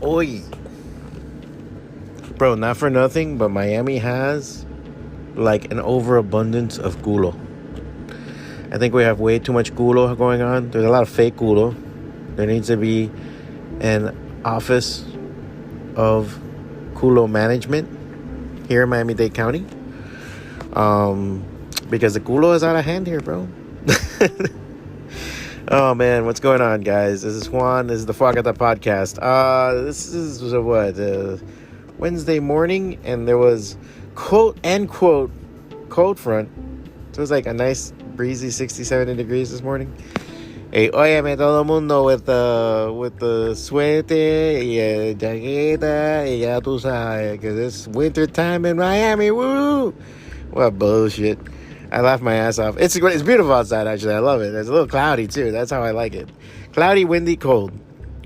Oi. Bro, not for nothing, but Miami has like an overabundance of culo. I think we have way too much culo going on. There's a lot of fake culo. There needs to be an office of Culo Management here in Miami-Dade County. Because the culo is out of hand here, bro. Oh, man, what's going on, guys? This is Juan. This is the FWACATA podcast. This is Wednesday morning, and there was quote-unquote cold front. So it was like a nice breezy 67 degrees this morning. Hey, óyeme todo el mundo with the suéter y jaqueta y ya tú sabes, because it's winter time in Miami. Woo! What bullshit. I laughed my ass off. It's beautiful outside, actually. I love it. It's a little cloudy, too. That's how I like it. Cloudy, windy, cold.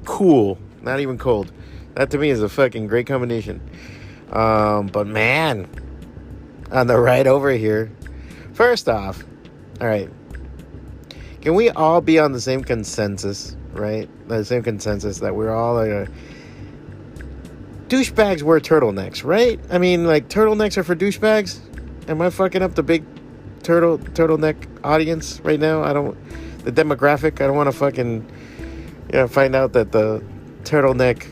Cool. Not even cold. That, to me, is a fucking great combination. But, man, on the ride over here, first off, all right, can we all be on the same consensus, right? The same consensus that we're all douchebags wear turtlenecks, right? I mean, like, turtlenecks are for douchebags? Am I fucking up the big turtleneck audience right now? The demographic, I don't want to fucking, find out that the turtleneck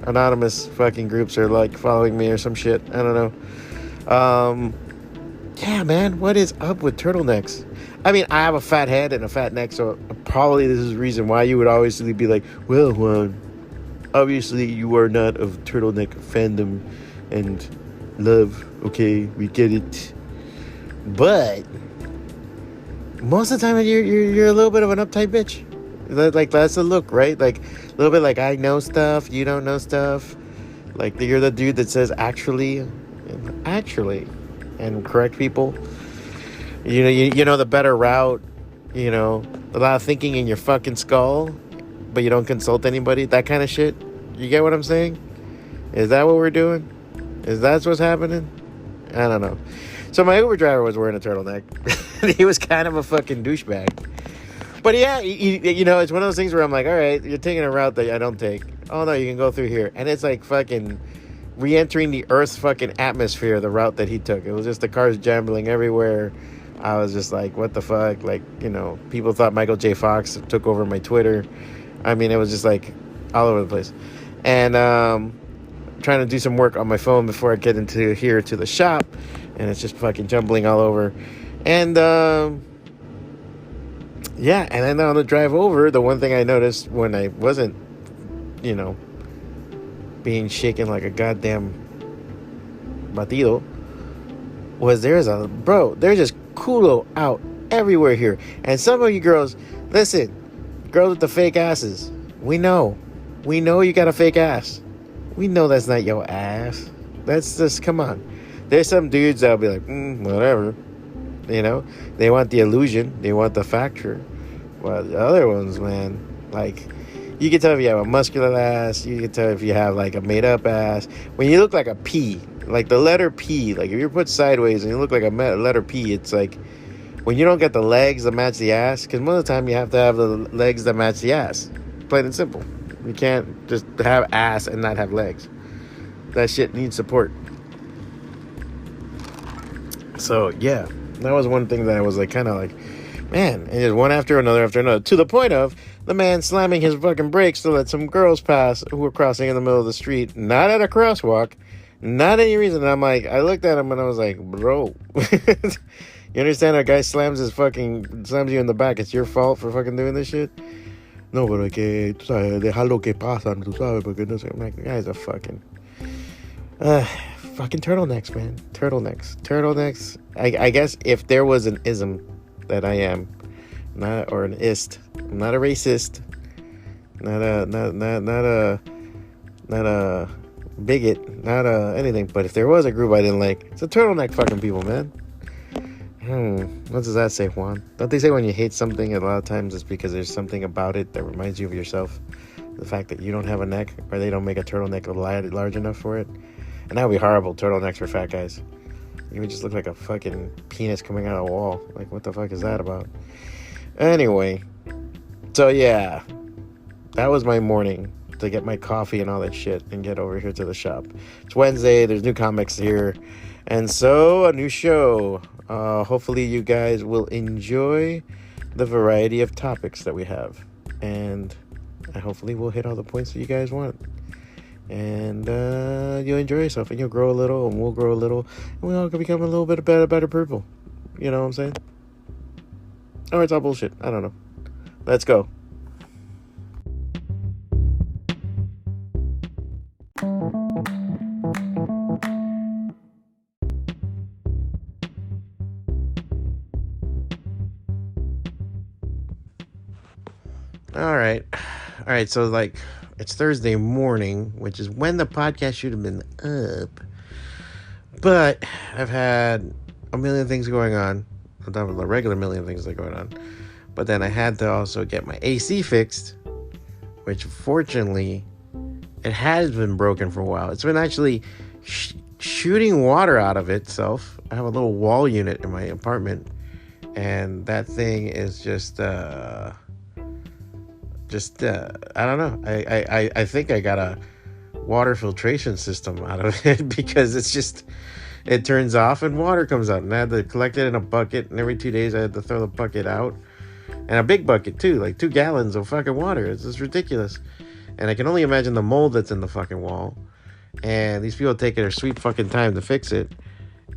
anonymous fucking groups are like following me or some shit. I don't know. Yeah, man, what is up with turtlenecks? I mean, I have a fat head and a fat neck, so probably this is the reason why you would always be like, well, Juan, obviously you are not of turtleneck fandom and love. Okay, we get it. But most of the time, you're a little bit of an uptight bitch. Like, that's the look, right? Like, a little bit like, I know stuff, you don't know stuff. Like, you're the dude that says actually, and correct people. You know the better route. A lot of thinking in your fucking skull, but you don't consult anybody. That kind of shit. You get what I'm saying? Is that what we're doing? Is that what's happening? I don't know. So my Uber driver was wearing a turtleneck. He was kind of a fucking douchebag. But yeah, it's one of those things where I'm like, all right, you're taking a route that I don't take. Oh, no, you can go through here. And it's like fucking re-entering the Earth's fucking atmosphere, the route that he took. It was just the cars jambling everywhere. I was just like, what the fuck? Like, people thought Michael J. Fox took over my Twitter. I mean, it was just like all over the place. And trying to do some work on my phone before I get into here to the shop. And it's just fucking jumbling all over. And, yeah, and then on the drive over, the one thing I noticed when I wasn't, being shaken like a goddamn batido, was there's just culo out everywhere here. And some of you girls, listen, girls with the fake asses, we know you got a fake ass. We know that's not your ass. That's just, come on. There's some dudes that'll be like, whatever. They want the illusion. They want the factor. Well, the other ones, man, like, you can tell if you have a muscular ass. You can tell if you have, like, a made-up ass. When you look like a P, like the letter P, like if you're put sideways and you look like a letter P, it's like when you don't get the legs that match the ass, because most of the time you have to have the legs that match the ass. Plain and simple. You can't just have ass and not have legs. That shit needs support. So, yeah, that was one thing that I was like, kind of like, man, and just one after another, to the point of the man slamming his fucking brakes to let some girls pass who were crossing in the middle of the street, not at a crosswalk, not any reason. And I'm like, I looked at him and I was like, bro, you understand? A guy slams you in the back. It's your fault for fucking doing this shit? No, pero hay que, tú sabes, dejar lo que pasan, tú sabes, porque no sé. I'm like, the guy's a fucking turtlenecks, man. Turtlenecks. I guess if there was an ism that I am, or an ist, I'm not a racist, not a bigot, not a anything. But if there was a group I didn't like, it's the turtleneck fucking people, man. What does that say, Juan? Don't they say when you hate something, a lot of times it's because there's something about it that reminds you of yourself? The fact that you don't have a neck, or they don't make a turtleneck large enough for it. And that would be horrible, turtlenecks for fat guys. You would just look like a fucking penis coming out of a wall. Like, what the fuck is that about? Anyway, so yeah, that was my morning. to get my coffee and all that shit and get over here to the shop. It's Wednesday. There's new comics here. And so, a new show. Hopefully you guys will enjoy the variety of topics that we have. And hopefully we'll hit all the points that you guys want. And you'll enjoy yourself. And you'll grow a little. And we'll grow a little. And we all can become a little bit better people. You know what I'm saying? Or it's all bullshit. I don't know. Let's go. All right, so like it's Thursday morning, which is when the podcast should have been up. But I've had a million things going on. On top of the regular million things that are going on. But then I had to also get my AC fixed, which fortunately it has been broken for a while. It's been actually shooting water out of itself. I have a little wall unit in my apartment, and that thing is just I don't know. I think I got a water filtration system out of it because it turns off and water comes out, and I had to collect it in a bucket, and every 2 days I had to throw the bucket out, and a big bucket too, like 2 gallons of fucking water. It's just ridiculous. And I can only imagine the mold that's in the fucking wall, and these people take their sweet fucking time to fix it,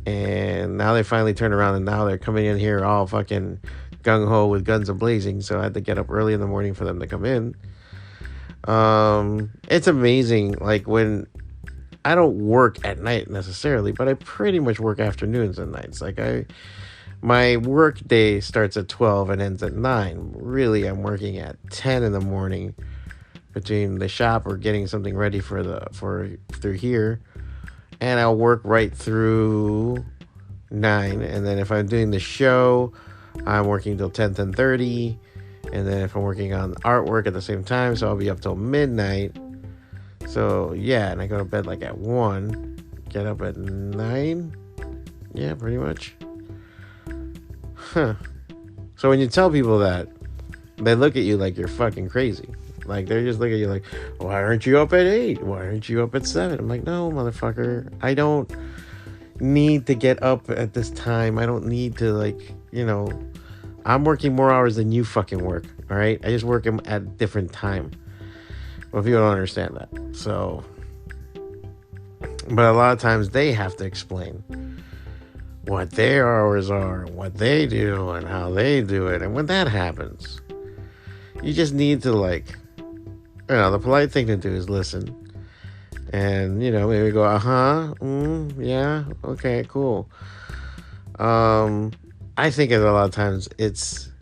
and now they finally turn around, and now they're coming in here all fucking gung-ho with guns a-blazing, so I had to get up early in the morning for them to come in. It's amazing, like when I don't work at night necessarily, but I pretty much work afternoons and nights. Like my work day starts at 12 and ends at 9. Really, I'm working at 10 in the morning between the shop or getting something ready for through here, and I'll work right through 9. And then if I'm doing the show, I'm working till 10:30, and then if I'm working on artwork at the same time, so I'll be up till midnight. So, yeah, and I go to bed like at 1, get up at 9. Yeah, pretty much. Huh. So when you tell people that, they look at you like you're fucking crazy. Like, they're just looking at you like, why aren't you up at 8? Why aren't you up at 7? I'm like, no, motherfucker. I don't need to get up at this time. I don't need to, like, I'm working more hours than you fucking work, all right? I just work them at a different time. Well, if you don't understand that. So, but a lot of times they have to explain what their hours are, and what they do, and how they do it. And when that happens, you just need to, like, the polite thing to do is listen. And, maybe go, yeah, okay, cool. I think a lot of times it's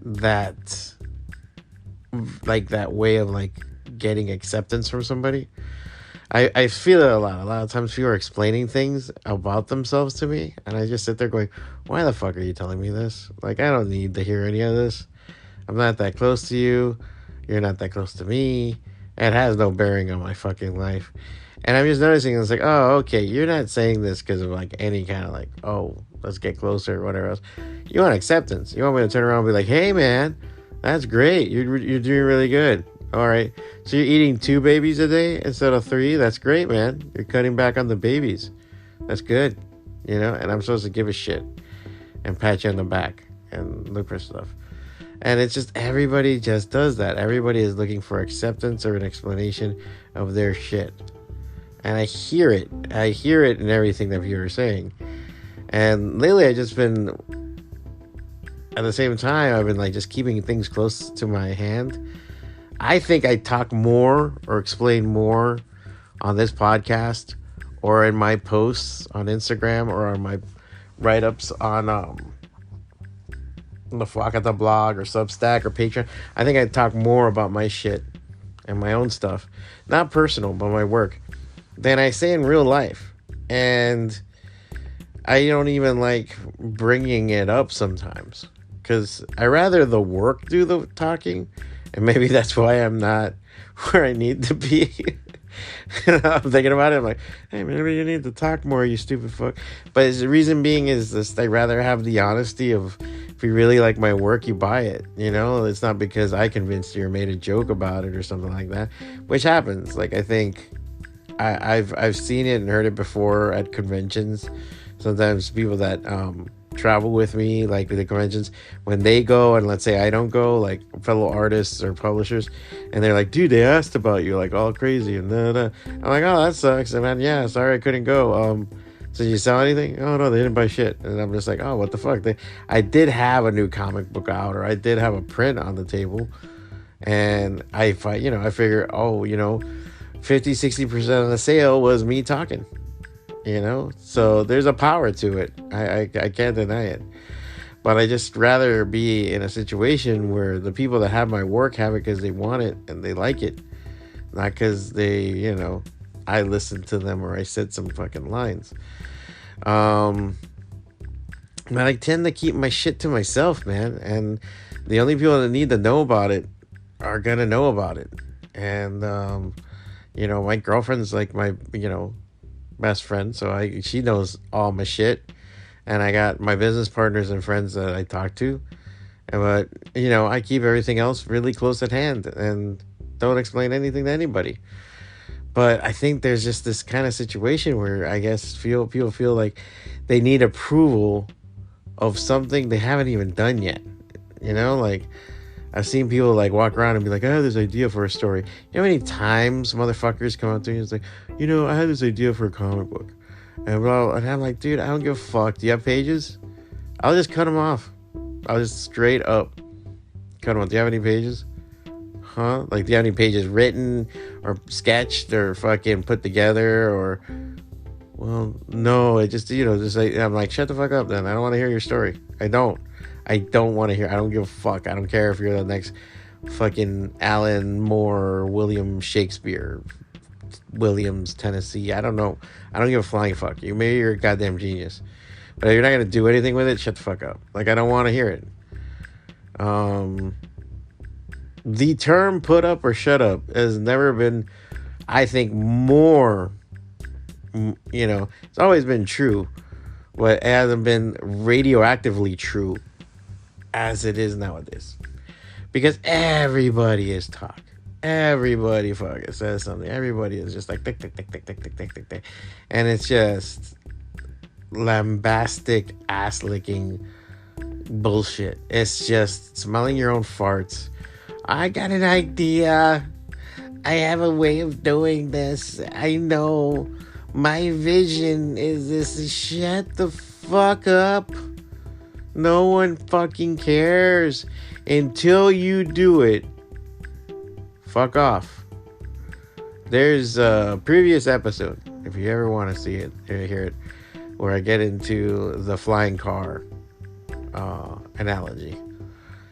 that way of, like, getting acceptance from somebody. I feel it a lot of times people are explaining things about themselves to me, and I just sit there going, why the fuck are you telling me this? Like, I don't need to hear any of this. I'm not that close to you. You're not that close to me. It has no bearing on my fucking life. And I'm just noticing, it's like, oh, okay, you're not saying this because of, like, any kind of, like, oh, let's get closer or whatever else. You want acceptance. You want me to turn around and be like, hey, man, that's great. You're doing really good. All right. So you're eating 2 babies a day instead of 3? That's great, man. You're cutting back on the babies. That's good. And I'm supposed to give a shit and pat you on the back and look for stuff. And it's just, everybody just does that. Everybody is looking for acceptance or an explanation of their shit. And I hear it. I hear it in everything that people are saying. And lately I just been, at the same time, I've been like just keeping things close to my hand. I think I talk more or explain more on this podcast or in my posts on Instagram or on my write-ups on the FWACATA blog or Substack or Patreon. I think I talk more about my shit and my own stuff, not personal, but my work, than I say in real life. And I don't even like bringing it up sometimes because I rather the work do the talking. And maybe that's why I'm not where I need to be. I'm thinking about it. I'm like, hey, maybe you need to talk more, you stupid fuck. But the reason being is this: I'd rather have the honesty of If you really like my work, you buy it. It's not because I convinced you or made a joke about it or something like that, which happens. Like, I think I've seen it and heard it before at conventions. Sometimes people that travel with me, like the conventions, when they go and let's say I don't go, like fellow artists or publishers, and they're like, dude, they asked about you, like all crazy and I'm like, oh, that sucks. And man, yeah, sorry I couldn't go. So you sell anything? Oh no, they didn't buy shit. And I'm just like, oh, what the fuck? I did have a new comic book out, or I did have a print on the table, and I figure, 50-60% of the sale was me talking. So there's a power to it. I can't deny it. But I just rather be in a situation where the people that have my work have it because they want it and they like it, not because they, I listened to them or I said some fucking lines. But I tend to keep my shit to myself, man. And the only people that need to know about it are gonna know about it. And my girlfriend's like my best friend, so she knows all my shit. And I got my business partners and friends that I talk to. But I keep everything else really close at hand and don't explain anything to anybody. But I think there's just this kind of situation where I guess people feel like they need approval of something they haven't even done yet. Like I've seen people like walk around and be like, I have this idea for a story. You know how many times motherfuckers come up to me and it's like, I had this idea for a comic book. And I'm like, dude, I don't give a fuck. Do you have pages? I'll just cut them off. I'll just straight up cut them off. Do you have any pages? Huh? Like, do you have any pages written or sketched or fucking put together? Or, well, no, it just, just like, I'm like, shut the fuck up then. I don't want to hear your story. I don't want to hear. I don't give a fuck. I don't care if you're the next fucking Alan Moore or William Shakespeare, Williams, Tennessee. I don't know. I don't give a flying fuck. Maybe you're a goddamn genius. But if you're not going to do anything with it, shut the fuck up. Like, I don't want to hear it. The term put up or shut up has never been, I think, more, it's always been true, but it hasn't been radioactively true as it is nowadays. Because everybody is talk. Everybody fucking says something. Everybody is just like tick, tick, tick, tick, tick, tick, tick, tick, tick. And it's just lambastic, ass-licking bullshit. It's just smelling your own farts. I got an idea. I have a way of doing this. I know. My vision is this. Shut the fuck up. No one fucking cares until you do it. Fuck off. There's a previous episode, if you ever want to see it, hear it, where I get into the flying car analogy.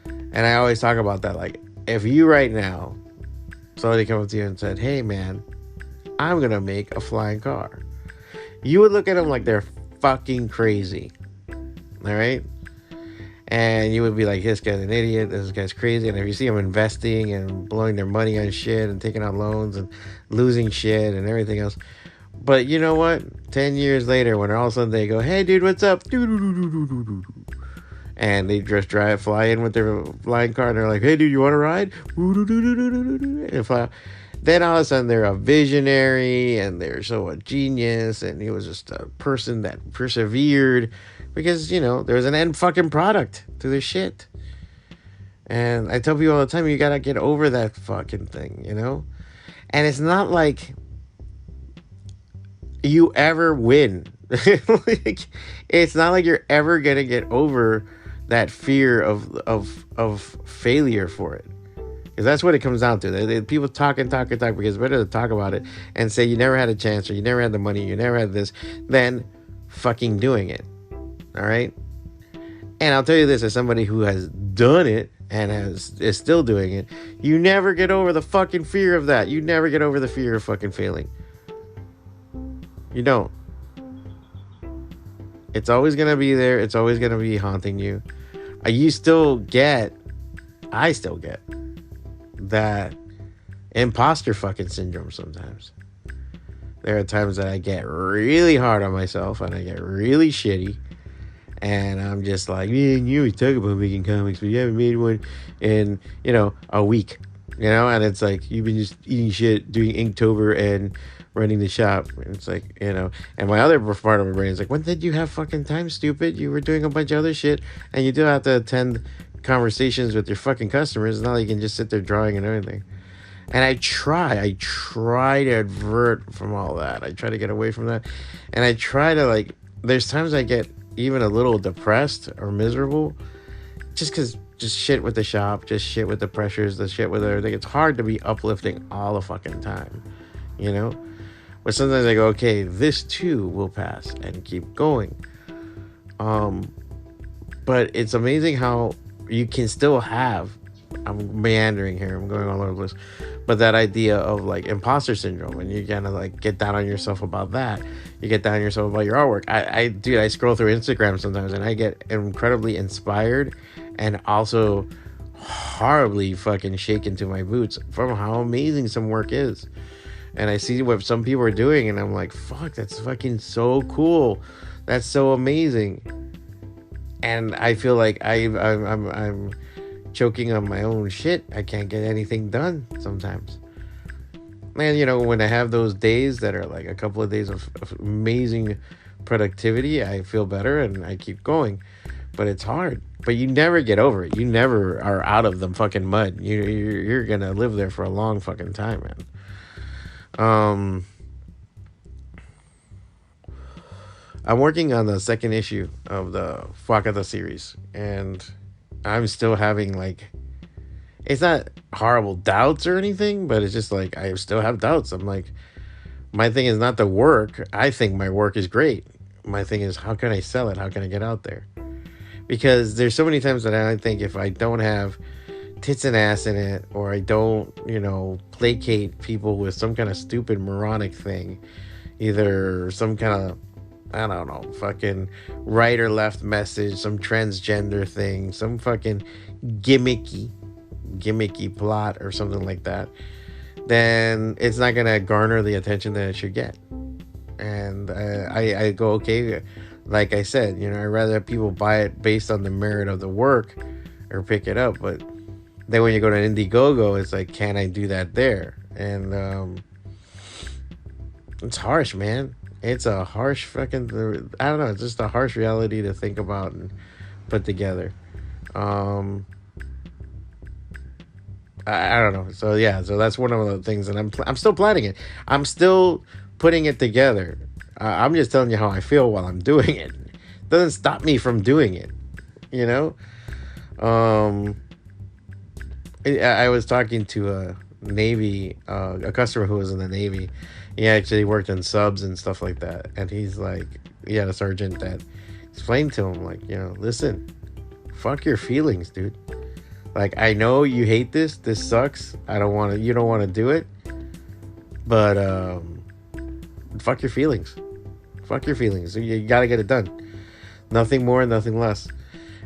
And I always talk about that. Like, if you right now, somebody come up to you and said, hey man, I'm going to make a flying car, you would look at them like they're fucking crazy. All right? And you would be like, this guy's an idiot, this guy's crazy. And if you see them investing and blowing their money on shit and taking out loans and losing shit and everything else. But you know what? 10 years later, when all of a sudden they go, hey dude, what's up? And they just fly in with their flying car and they're like, hey dude, you want to ride? And fly. Then all of a sudden they're a visionary and they're so a genius, and he was just a person that persevered because, there was an end fucking product to this shit. And I tell people all the time, you gotta get over that fucking thing, And it's not like you ever win. Like, it's not like you're ever gonna get over that fear of failure for it. Because that's what it comes down to. People talk because it's better to talk about it and say you never had a chance, or you never had the money, you never had this, than fucking doing it. All right? And I'll tell you this, as somebody who has done it and is still doing it, you never get over the fucking fear of that. You never get over the fear of fucking failing. You don't. It's always going to be there. It's always going to be haunting you. I still get that imposter fucking syndrome sometimes. There are times that I get really hard on myself and I get really shitty. And I'm just like, man, you always talk about making comics, but you haven't made one in, a week. And it's like, you've been just eating shit, doing Inktober and running the shop. And it's like, and my other part of my brain is like, when did you have fucking time, stupid? You were doing a bunch of other shit, and you do have to attend conversations with your fucking customers. It's not like you can just sit there drawing and everything. And I try to advert from all that. I try to get away from that. And I try to, like, there's times I get even a little depressed or miserable just because just shit with the shop, just shit with the pressures, the shit with everything. It's hard to be uplifting all the fucking time, But sometimes I go, okay, this too will pass, and keep going. But it's amazing how you can still have, I'm meandering here, I'm going all over the place, but that idea of like imposter syndrome, and you kind of like get down on yourself about that. You get down on yourself about your artwork. I scroll through Instagram sometimes, and I get incredibly inspired and also horribly fucking shaken to my boots from how amazing some work is. And I see what some people are doing, and I'm like, fuck, that's fucking so cool. That's so amazing. And I feel like I'm choking on my own shit. I can't get anything done sometimes. Man, when I have those days that are like a couple of days of amazing productivity, I feel better and I keep going. But it's hard. But you never get over it. You never are out of the fucking mud. You're gonna live there for a long fucking time, man. I'm working on the second issue of the FWACATA series, and I'm still having, like, it's not horrible doubts or anything, but it's just like I still have doubts. I'm like, my thing is not the work. I think my work is great. My thing is, how can I sell it? How can I get out there? Because there's so many times that I think if I don't have tits and ass in it, or I don't, placate people with some kind of stupid moronic thing, either some kind of, I don't know, fucking right or left message, some transgender thing, some fucking gimmicky plot or something like that, then it's not gonna garner the attention that it should get. And I go, okay, like I said, I'd rather have people buy it based on the merit of the work or pick it up. But then when you go to Indiegogo, it's like, can I do that there? And it's harsh, man. It's a harsh fucking, I don't know, it's just a harsh reality to think about and put together. I don't know. So yeah, so that's one of the things, and I'm still planning it. I'm still putting it together. I'm just telling you how I feel while I'm doing it. It doesn't stop me from doing it, I was talking to a Navy, a customer who was in the Navy. He actually worked in subs and stuff like that. And he's like, he had a sergeant that explained to him, like, listen, fuck your feelings, dude. Like, I know you hate this. This sucks. You don't want to do it. But, fuck your feelings. Fuck your feelings. You got to get it done. Nothing more, nothing less.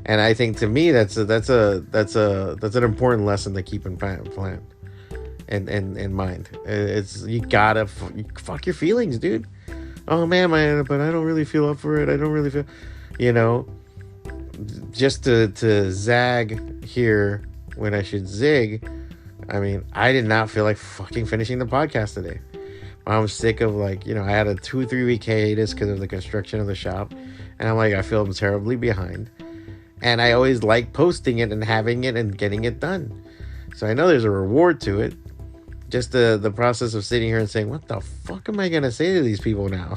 And I think, to me, that's an important lesson to keep in plan and in mind. It's, you gotta fuck your feelings, dude. Oh man, but I don't really feel up for it. I don't really feel, just to zag here when I should zig. I mean, I did not feel like fucking finishing the podcast today. I'm sick of, like, I had a 2-3 week hiatus because of the construction of the shop, and I'm like, I feel terribly behind. And I always like posting it and having it and getting it done. So I know there's a reward to it. Just the process of sitting here and saying, what the fuck am I going to say to these people now?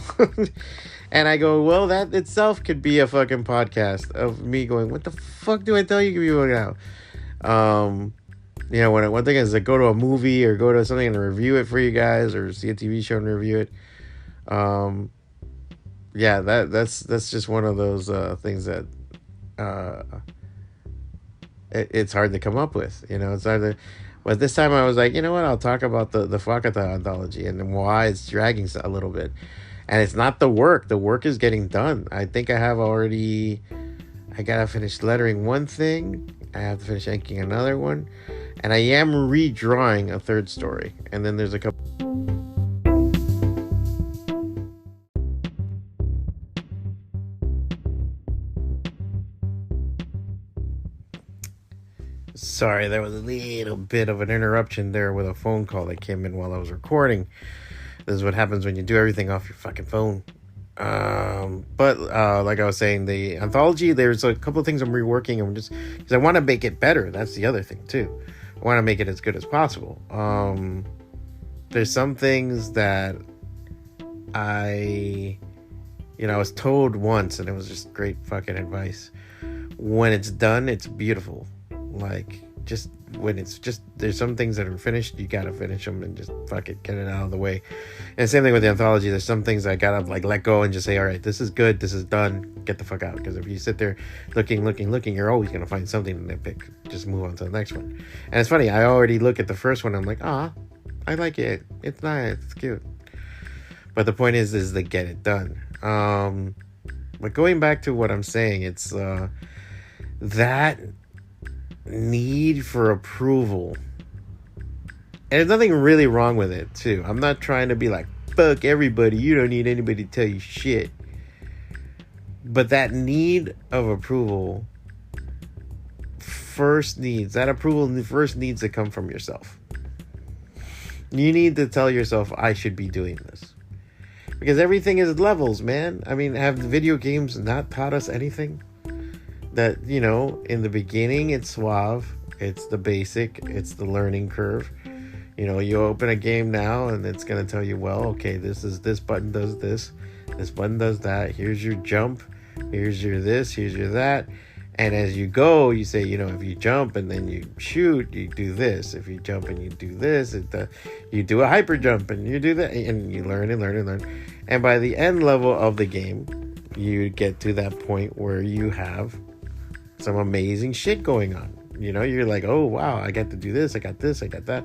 And I go, well, that itself could be a fucking podcast of me going, what the fuck do I tell you people now? When one thing is to go to a movie or go to something and review it for you guys, or see a TV show and review it. Yeah, that's just one of those things that it's hard to come up with. It's hard to. But this time I was like, you know what? I'll talk about the FWACATA anthology and why it's dragging a little bit. And it's not the work. The work is getting done. I think I gotta finish lettering one thing. I have to finish inking another one. And I am redrawing a third story. And then there's a couple. Sorry, there was a little bit of an interruption there with a phone call that came in while I was recording. This is what happens when you do everything off your fucking phone. But like I was saying, the anthology, there's a couple of things I'm reworking, and just because I want to make it better. That's the other thing too. I want to make it as good as possible. There's some things that I was told once, and it was just great fucking advice. When it's done, it's beautiful. Like, just when it's just, there's some things that are finished, you gotta finish them and just fuck it, get it out of the way. And same thing with the anthology. There's some things I gotta like let go and just say, all right, this is good, this is done, get the fuck out. Because if you sit there looking, you're always gonna find something to nitpick. Just move on to the next one. And it's funny, I already look at the first one, I'm like, I like it, it's nice, it's cute. But the point is to get it done. But going back to what I'm saying, it's that need for approval, and there's nothing really wrong with it too. I'm not trying to be like, fuck everybody, you don't need anybody to tell you shit. But that need of approval first needs to come from yourself. You need to tell yourself, I should be doing this. Because everything is levels, man. I mean, have the video games not taught us anything? That, in the beginning, it's suave. It's the basic. It's the learning curve. You open a game now, and it's going to tell you, well, okay, this button does this. This button does that. Here's your jump. Here's your this. Here's your that. And as you go, you say, if you jump and then you shoot, you do this. If you jump and you do this, you do a hyper jump and you do that. And you learn and learn and learn. And by the end level of the game, you get to that point where you have some amazing shit going on. You're like, oh wow, I got to do this, I got that,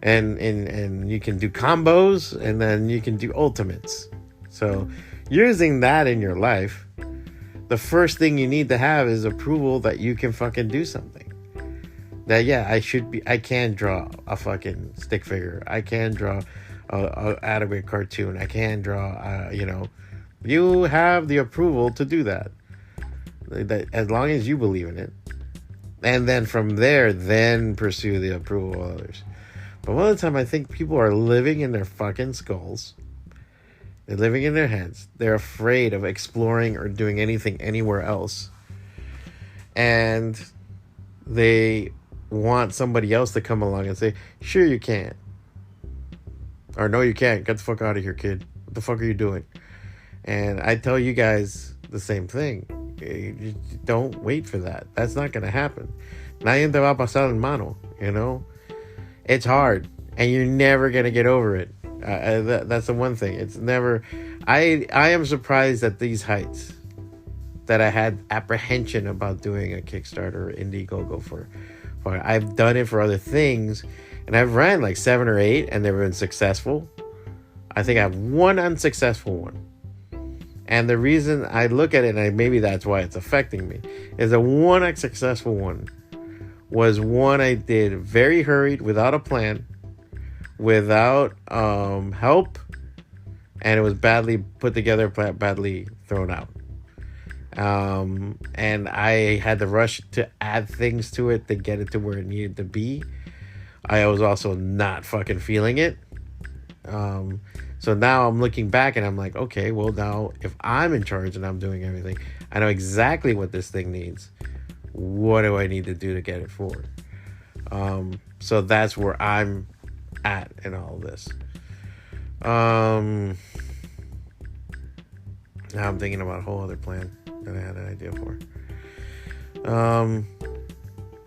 and you can do combos, and then you can do ultimates. So using that in your life, the first thing you need to have is approval that you can fucking do something. That I can draw a fucking stick figure, I can draw a adequate cartoon, I can draw you have the approval to do that as long as you believe in it, and then from there, then pursue the approval of others. But one of the time, I think people are living in their fucking skulls. They're living in their heads. They're afraid of exploring or doing anything anywhere else, and they want somebody else to come along and say, sure you can, or no you can't, get the fuck out of here, kid, what the fuck are you doing? And I tell you guys the same thing. You don't wait for that. That's not going to happen. Nadie te va a pasar en mano, It's hard, and you're never going to get over it. That's the one thing. It's never... I am surprised at these heights that I had apprehension about doing a Kickstarter or Indiegogo for. I've done it for other things, and I've ran like 7 or 8, and they've been successful. I think I have one unsuccessful one. And the reason I look at it, and maybe that's why it's affecting me, is that one unsuccessful one was one I did very hurried, without a plan, without help, and it was badly put together, badly thrown out. And I had to rush to add things to it to get it to where it needed to be. I was also not fucking feeling it. So now I'm looking back and I'm like, okay, well now if I'm in charge and I'm doing everything, I know exactly what this thing needs. What do I need to do to get it forward? So that's where I'm at in all of this. Now I'm thinking about a whole other plan that I had an idea for.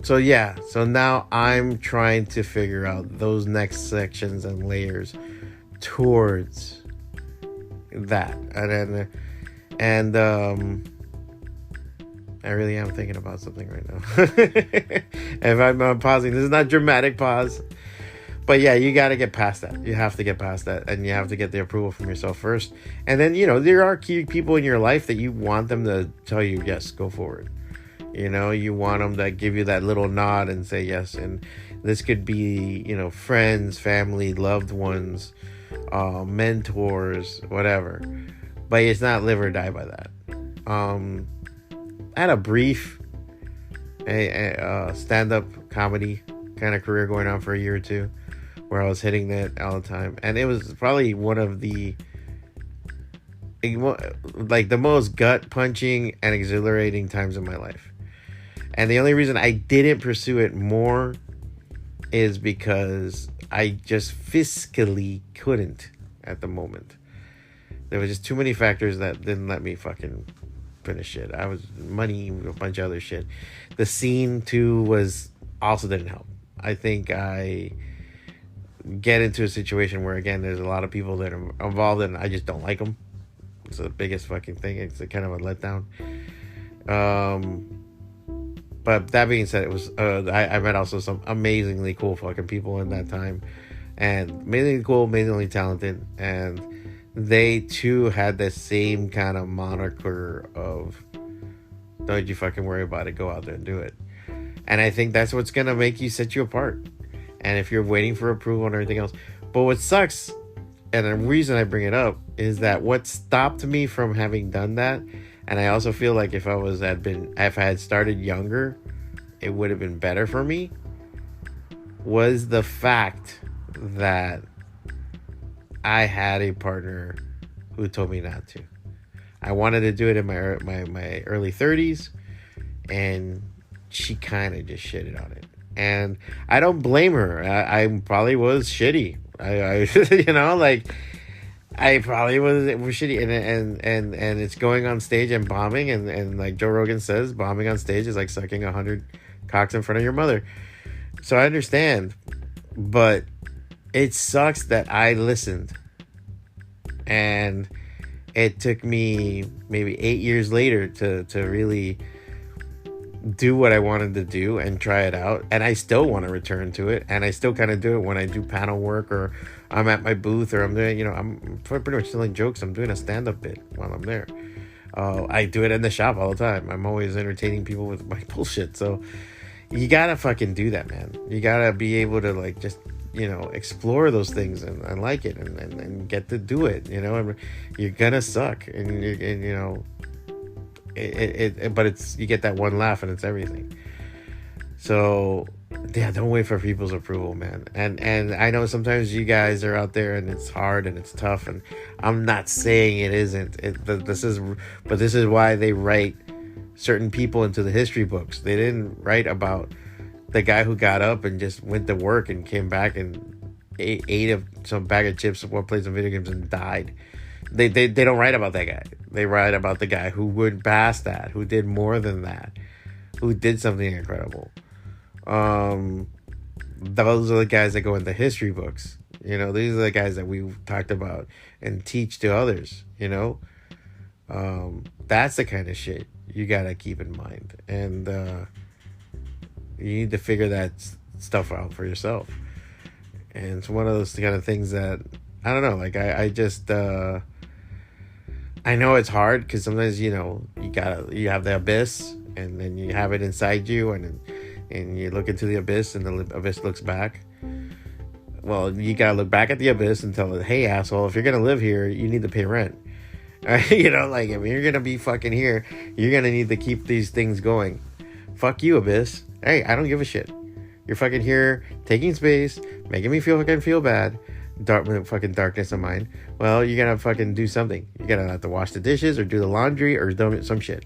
So now I'm trying to figure out those next sections and layers towards that, and I really am thinking about something right now. If I'm pausing, this is not dramatic pause, but yeah, you got to get past that. You have to get past that, and you have to get the approval from yourself first, and then there are key people in your life that you want them to tell you, yes, go forward. You want them to give you that little nod and say yes, and this could be friends, family, loved ones, mentors, whatever, but it's not live or die by that. I had a brief a stand-up comedy kind of career going on for a year or two, where I was hitting that all the time, and it was probably one of the most gut punching and exhilarating times of my life. And the only reason I didn't pursue it more is because I just fiscally couldn't at the moment. There was just too many factors that didn't let me fucking finish it. I was money, a bunch of other shit. The scene too also didn't help. I think I get into a situation where, again, there's a lot of people that are involved and I just don't like them. It's the biggest fucking thing. It's a kind of a letdown. But that being said, it was I met also some amazingly cool fucking people in that time, and amazingly cool, amazingly talented, and they too had the same kind of moniker of don't you fucking worry about it, go out there and do it. And I think that's what's gonna set you apart. And if you're waiting for approval and everything else, but what sucks, and the reason I bring it up, is that what stopped me from having done that, and I also feel like if I had started younger, it would have been better for me, was the fact that I had a partner who told me not to. I wanted to do it in my early 30s, and she kind of just shitted on it. And I don't blame her. I probably was shitty. I I probably was shitty, and it's going on stage and bombing, and like Joe Rogan says, bombing on stage is like sucking 100 cocks in front of your mother. So I understand, but it sucks that I listened, and it took me maybe 8 years later to really do what I wanted to do and try it out. And I still want to return to it, and I still kind of do it when I do panel work, or I'm at my booth, or I'm doing, I'm pretty much telling jokes. I'm doing a stand-up bit while I'm there. I do it in the shop all the time. I'm always entertaining people with my bullshit. So you gotta fucking do that, man. You gotta be able to like just explore those things and like it and get to do it. And you're gonna suck, but it's, you get that one laugh and it's everything. So yeah, don't wait for people's approval, man. And I know sometimes you guys are out there and it's hard and it's tough, and I'm not saying it isn't. This is why they write certain people into the history books. They didn't write about the guy who got up and just went to work and came back and ate some bag of chips or played some video games and died. They don't write about that guy. They write about the guy who went past that, who did more than that, who did something incredible. Those are the guys that go into history books. These are the guys that we've talked about and teach to others. That's the kind of shit you gotta keep in mind, and you need to figure that stuff out for yourself. And it's one of those kind of things that I don't know. Like I just I know it's hard because sometimes you have the abyss, and then you have it inside you, and you look into the abyss, and the abyss looks back. Well, you gotta look back at the abyss and tell it, hey asshole, if you're gonna live here, you need to pay rent. Like if you're gonna be fucking here, you're gonna need to keep these things going. Fuck you, abyss. Hey, I don't give a shit. You're fucking here taking space, making me feel bad. Fucking darkness of mine. Well, you're gonna fucking do something. You're gonna have to wash the dishes or do the laundry or do some shit.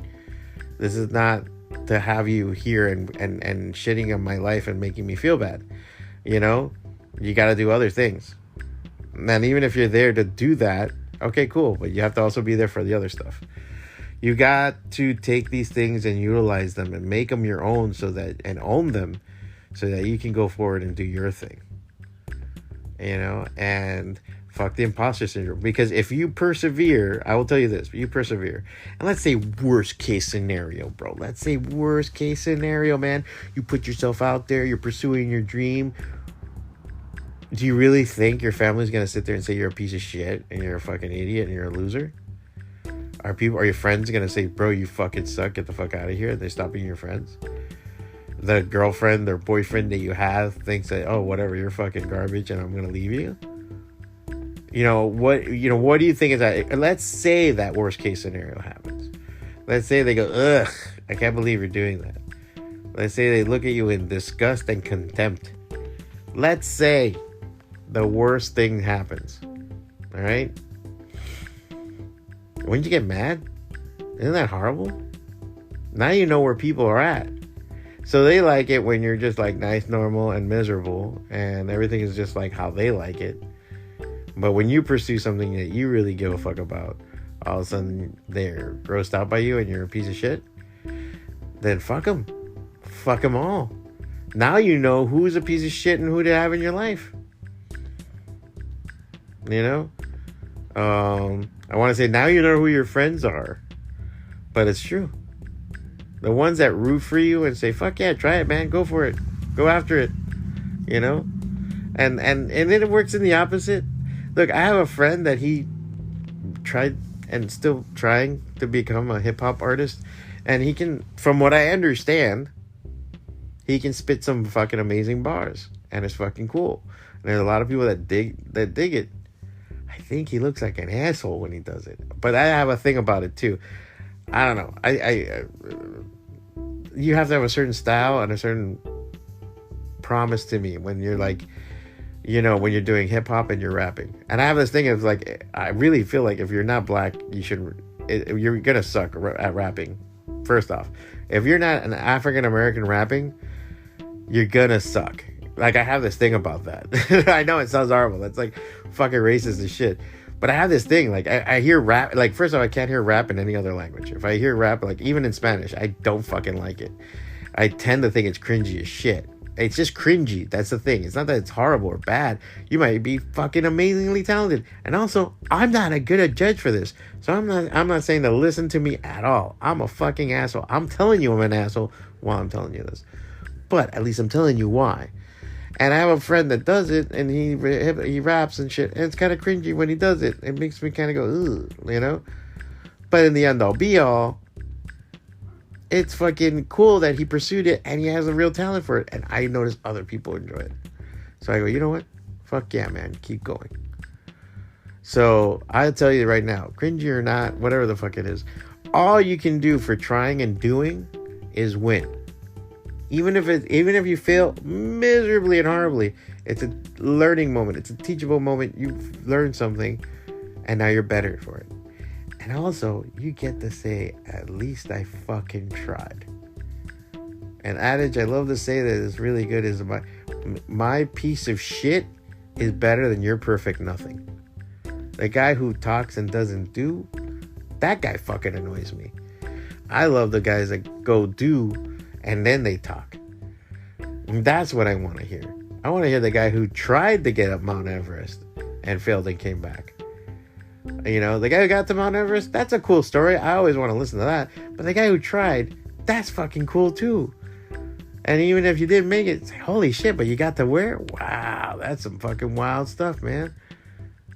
This is not to have you here and shitting on my life and making me feel bad. You gotta do other things. And even if you're there to do that, okay, cool, but you have to also be there for the other stuff. You got to take these things and utilize them and make them your own, and own them, so that you can go forward and do your thing. And fuck the imposter syndrome. Because if you persevere, I will tell you this, you persevere. And let's say worst case scenario, bro. Let's say worst case scenario, man. You put yourself out there, you're pursuing your dream. Do you really think your family's going to sit there and say you're a piece of shit and you're a fucking idiot and you're a loser? Are your friends going to say, bro, you fucking suck, get the fuck out of here? They stop being your friends? The girlfriend or boyfriend that you have thinks that, oh, whatever, you're fucking garbage and I'm going to leave you? What do you think is that? Let's say that worst case scenario happens. Let's say they go, ugh, I can't believe you're doing that. Let's say they look at you in disgust and contempt. Let's say the worst thing happens. All right? Wouldn't you get mad? Isn't that horrible? Now you know where people are at. So they like it when you're just like nice, normal, and miserable, and everything is just like how they like it. But when you pursue something that you really give a fuck about, all of a sudden they're grossed out by you and you're a piece of shit. Then fuck them. Fuck them all. Now you know who's a piece of shit and who to have in your life. You know? I want to say now you know who your friends are. But it's true. The ones that root for you and say, fuck yeah, try it, man. Go for it. Go after it. You know? And then it works in the opposite. Look, I have a friend that he tried and still trying to become a hip-hop artist. And he can, from what I understand, he can spit some fucking amazing bars. And it's fucking cool. And there's a lot of people that dig it. I think he looks like an asshole when he does it. But I have a thing about it too. I don't know. You have to have a certain style and a certain promise to me when you're like, you know, when you're doing hip hop and you're rapping. And I have this thing of like, I really feel like if you're not black, you're gonna suck at rapping. First off, if you're not an African American rapping, you're gonna suck. Like, I have this thing about that. I know it sounds horrible. That's like fucking racist as shit. But I have this thing, like, I hear rap, like, first of all, I can't hear rap in any other language. If I hear rap, like, even in Spanish, I don't fucking like it. I tend to think it's cringy as shit. It's just cringy. That's the thing. It's not that it's horrible or bad. You might be fucking amazingly talented. And also, I'm not a good judge for this. So I'm not saying to listen to me at all. I'm a fucking asshole. I'm telling you I'm an asshole while I'm telling you this. But at least I'm telling you why. And I have a friend that does it, and he raps and shit, and it's kind of cringy when he does it. It makes me kind of go, ugh, you know? But in the end all be all, it's fucking cool that he pursued it, and he has a real talent for it, and I notice other people enjoy it. So I go, you know what? Fuck yeah, man. Keep going. So I'll tell you right now, cringy or not, whatever the fuck it is, all you can do for trying and doing is win. Even if you fail miserably and horribly, it's a learning moment. It's a teachable moment. You've learned something, and now you're better for it. And also, you get to say, at least I fucking tried. An adage I love to say that is really good is, my piece of shit is better than your perfect nothing. The guy who talks and doesn't do, that guy fucking annoys me. I love the guys that go do and then they talk. And that's what I want to hear. I want to hear the guy who tried to get up Mount Everest and failed and came back. You know, the guy who got to Mount Everest, that's a cool story. I always want to listen to that. But the guy who tried, that's fucking cool too. And even if you didn't make it, it's like, holy shit, but you got to where? Wow, that's some fucking wild stuff, man.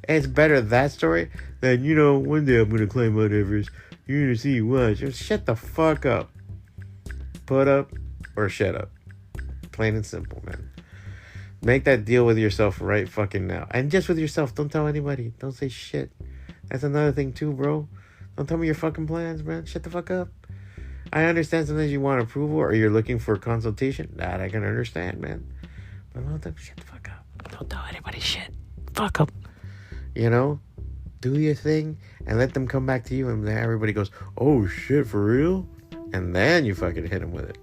It's better that story than, you know, one day I'm going to climb Mount Everest. You're going to see what? Just shut the fuck up. Put up or shut up. Plain and simple, man. Make that deal with yourself right fucking now. And just with yourself. Don't tell anybody. Don't say shit. That's another thing too, bro. Don't tell me your fucking plans, man. Shut the fuck up. I understand sometimes you want approval or you're looking for consultation. That I can understand, man. But shut the fuck up. Don't tell anybody shit. Fuck up. You know? Do your thing and let them come back to you and then everybody goes, oh shit, for real? And then you fucking hit them with it.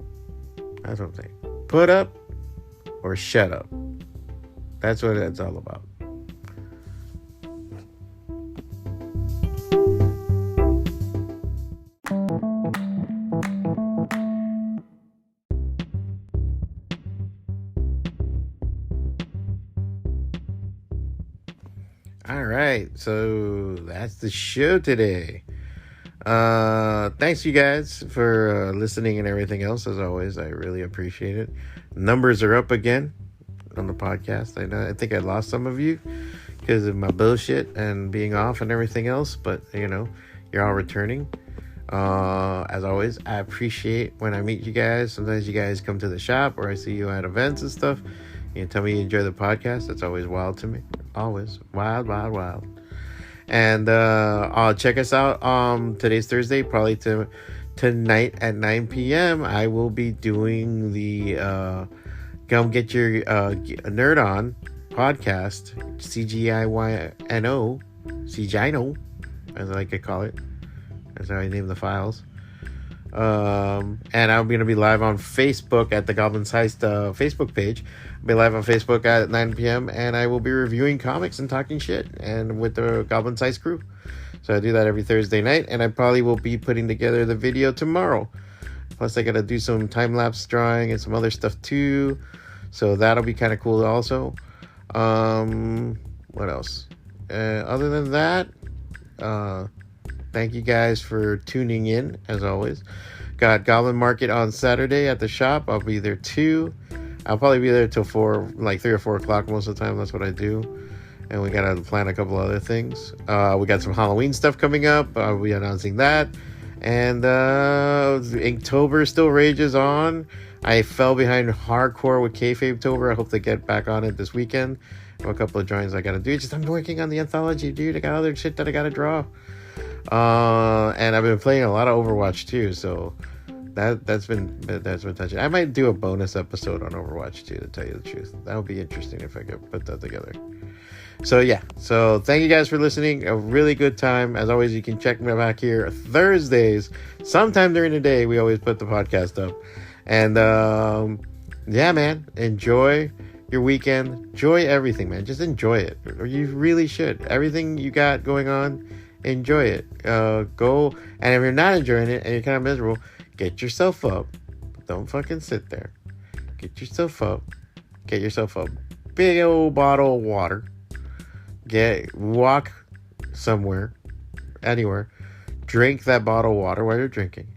That's what I'm saying. Put up or shut up. That's what it's all about. All right, so that's the show today. Thanks you guys for listening and everything else. As always, I really appreciate it. Numbers are up again on the podcast. I think I lost some of you because of my bullshit and being off and everything else, but you know, you're all returning. As always, I appreciate when I meet you guys. Sometimes you guys come to the shop or I see you at events and stuff. You tell me you enjoy the podcast. That's always wild to me. Always wild. And check us out. Today's Thursday, probably tonight at 9 p.m. I will be doing the Come Get Your Nerd On podcast, CGINO, as I like to call it. That's how I name the files. And I'm going to be live on Facebook at the Goblin's Heist Facebook page. I'll be live on Facebook at 9 p.m. and I will be reviewing comics and talking shit and with the Goblin's Heist crew. So I do that every Thursday night, and I probably will be putting together the video tomorrow. Plus I got to do some time-lapse drawing and some other stuff too. So that'll be kind of cool also. What else? Other than that, thank you guys for tuning in, as always. Got Goblin Market on Saturday at the shop. I'll be there too. I'll probably be there till 3 or 4 o'clock most of the time. That's what I do. And we got to plan a couple other things. We got some Halloween stuff coming up. I'll be announcing that. And Inktober still rages on. I fell behind hardcore with Kayfabe-tober. I hope to get back on it this weekend. I have a couple of drawings I got to do. I'm working on the anthology, dude. I got other shit that I got to draw. And I've been playing a lot of Overwatch too, so that's been touching. I might do a bonus episode on Overwatch too, to tell you the truth. That would be interesting if I could put that together. So yeah, so thank you guys for listening. A really good time. As always, you can check me back here Thursdays, sometime during the day. We always put the podcast up. And yeah, man, enjoy your weekend. Enjoy everything, man. Just enjoy it. You really should. Everything you got going on, enjoy it. Go, and if you're not enjoying it and you're kind of miserable, get yourself up. Don't fucking sit there. Get yourself up. Get yourself a big old bottle of water. Walk somewhere, anywhere. Drink that bottle of water while you're drinking.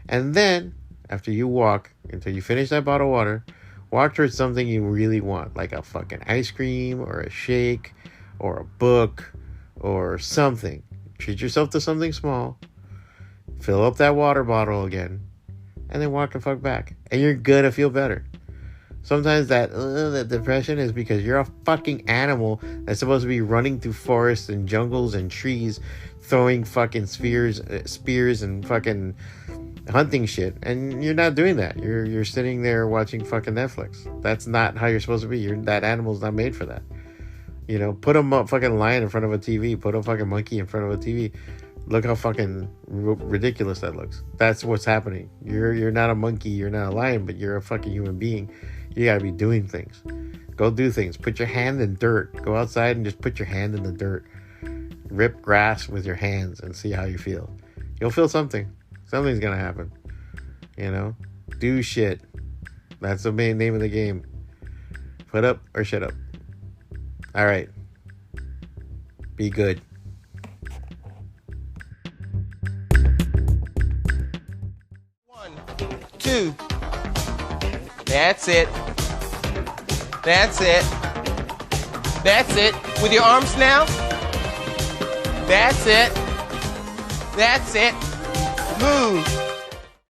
And then, after you walk, until you finish that bottle of water, walk towards something you really want. Like a fucking ice cream, or a shake, or a book, or something. Treat yourself to something small. Fill up that water bottle again. And then walk the fuck back. And you're gonna feel better. Sometimes that depression is because you're a fucking animal that's supposed to be running through forests and jungles and trees, throwing fucking spears and fucking hunting shit. And you're not doing that. You're sitting there watching fucking Netflix. That's not how you're supposed to be. That animal's not made for that. You know, put a fucking lion in front of a TV. Put a fucking monkey in front of a TV. Look how fucking ridiculous that looks. That's what's happening. You're not a monkey. You're not a lion, but you're a fucking human being. You gotta be doing things. Go do things. Put your hand in dirt. Go outside and just put your hand in the dirt. Rip grass with your hands and see how you feel. You'll feel something. Something's gonna happen. You know? Do shit. That's the main name of the game. Put up or shut up. Alright. Be good. One, two. That's it. That's it. That's it. With your arms now. That's it. That's it. Move.